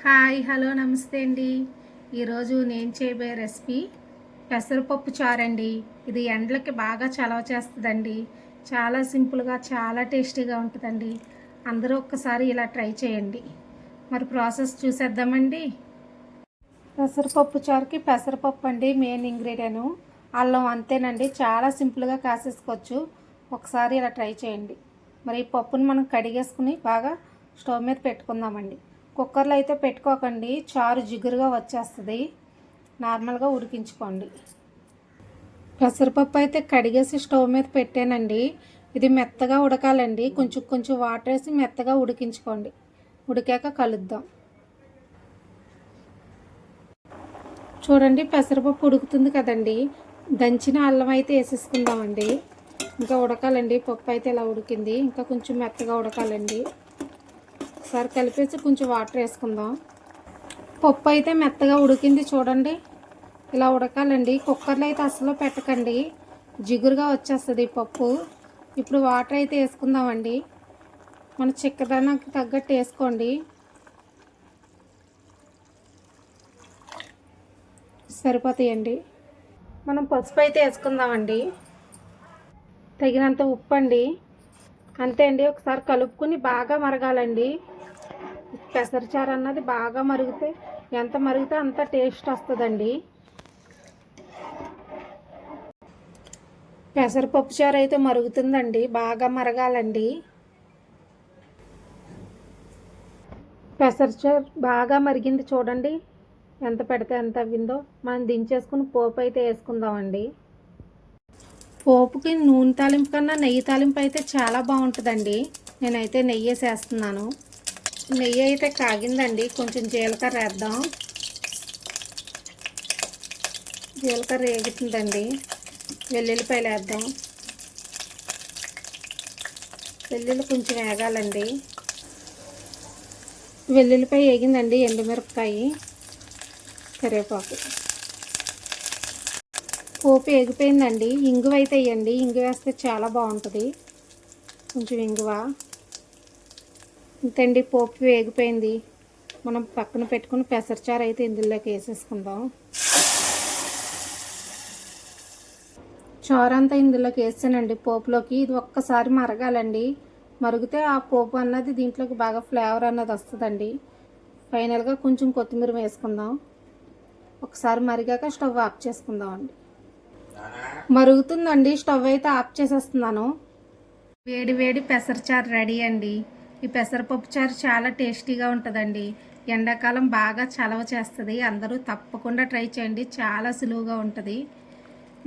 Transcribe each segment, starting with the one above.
Hi hello నమస్తే అండి. ఈరోజు నేను చేయబోయే రెసిపీ పెసరపప్పు చారు అండి. ఇది ఎండలకి బాగా చలవ చేస్తుందండి. చాలా సింపుల్గా చాలా టేస్టీగా ఉంటుందండి. అందరూ ఒక్కసారి ఇలా ట్రై చేయండి. మరి ప్రాసెస్ చూసేద్దామండి. పెసరపప్పు చారుకి పెసరపప్పు అండి మెయిన్ ఇంగ్రీడియంట్. అల్లం అంతేనండి, చాలా సింపుల్గా కాసేసుకోవచ్చు. ఒకసారి ఇలా ట్రై చేయండి. మరి ఈ పప్పుని మనం కడిగేసుకుని బాగా స్టవ్ మీద పెట్టుకుందామండి. కుక్కర్లో అయితే పెట్టుకోకండి, చారు జిగురుగా వచ్చేస్తుంది. నార్మల్గా ఉడికించుకోండి. పెసరపప్పు అయితే కడిగేసి స్టవ్ మీద పెట్టానండి. ఇది మెత్తగా ఉడకాలండి. కొంచెం కొంచెం వాటర్ వేసి మెత్తగా ఉడికించుకోండి. ఉడికాక కలుద్దాం. చూడండి, పెసరపప్పు ఉడుకుతుంది కదండి. దంచిన అల్లం అయితే వేసేసుకుందామండి. ఇంకా ఉడకాలండి. పప్పు అయితే ఇలా ఉడికింది, ఇంకా కొంచెం మెత్తగా ఉడకాలండి. ఒకసారి కలిపేసి కొంచెం వాటర్ వేసుకుందాం. పప్పు అయితే మెత్తగా ఉడికింది చూడండి. ఇలా ఉడకాలండి. కుక్కర్లో అయితే అసలు పెట్టకండి, జిగురుగా వచ్చేస్తుంది పప్పు. ఇప్పుడు వాటర్ అయితే వేసుకుందామండి. మన చిక్కదనానికి తగ్గట్టు వేసుకోండి. సరిపోతాయండి. మనం పసుపు అయితే వేసుకుందామండి. తగినంత ఉప్పు అండి. అంతే అండి. ఒకసారి కలుపుకొని బాగా మరగాలండి. పెసరచారు అన్నది బాగా మరిగితే, ఎంత మరిగితే అంత టేస్ట్ వస్తుందండి. పెసరపప్పు చారు అయితే మరుగుతుందండి, బాగా మరగాలండి. పెసరచారు బాగా మరిగింది చూడండి. ఎంత పెడితే ఎంత అవ్విందో. మనం దించేసుకుని పోపు అయితే వేసుకుందామండి. పోపుకి నూనె తాలింపు కన్నా నెయ్యి తాలింపు అయితే చాలా బాగుంటుందండి. నేనైతే నెయ్యి వేసేస్తున్నాను. నెయ్యి అయితే కాగిందండి. కొంచెం జీలకర్ర వేద్దాం. జీలకర్ర వేగుతుందండి. వెల్లుల్లిపాయలు వేద్దాం. వెల్లుల్లి కొంచెం వేగాలండి. వెల్లుల్లిపాయ వేగిందండి. ఎండుమిరపకాయ, కరివేపాకు. పోపు వేగిపోయిందండి. ఇంగువ అయితే వేయండి. ఇంగువ వేస్తే చాలా బాగుంటుంది. కొంచెం ఇంగువ ఇంతండి. పోపు వేగిపోయింది. మనం పక్కన పెట్టుకుని పెసరచారు అయితే ఇందులోకి వేసేసుకుందాం. చారు అంతా ఇందులోకి వేసానండి పోపులోకి. ఇది ఒక్కసారి మరగాలండి. మరిగితే ఆ పోపు అన్నది దీంట్లోకి బాగా ఫ్లేవర్ అన్నది వస్తుందండి. ఫైనల్గా కొంచెం కొత్తిమీర వేసుకుందాం. ఒకసారి మరిగాక స్టవ్ ఆఫ్ చేసుకుందాం అండి. మరుగుతుందండి. స్టవ్ అయితే ఆఫ్ చేసేస్తున్నాను. వేడి వేడి పెసరచారు రెడీ అండి. ఈ పెసరపప్పు చారు చాలా టేస్టీగా ఉంటుందండి. ఎండాకాలం బాగా చలవ చేస్తుంది. అందరూ తప్పకుండా ట్రై చేయండి. చాలా సులువుగా ఉంటుంది.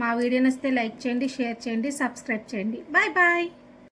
మా వీడియో నచ్చితే లైక్ చేయండి, షేర్ చేయండి, సబ్స్క్రైబ్ చేయండి. Bye bye.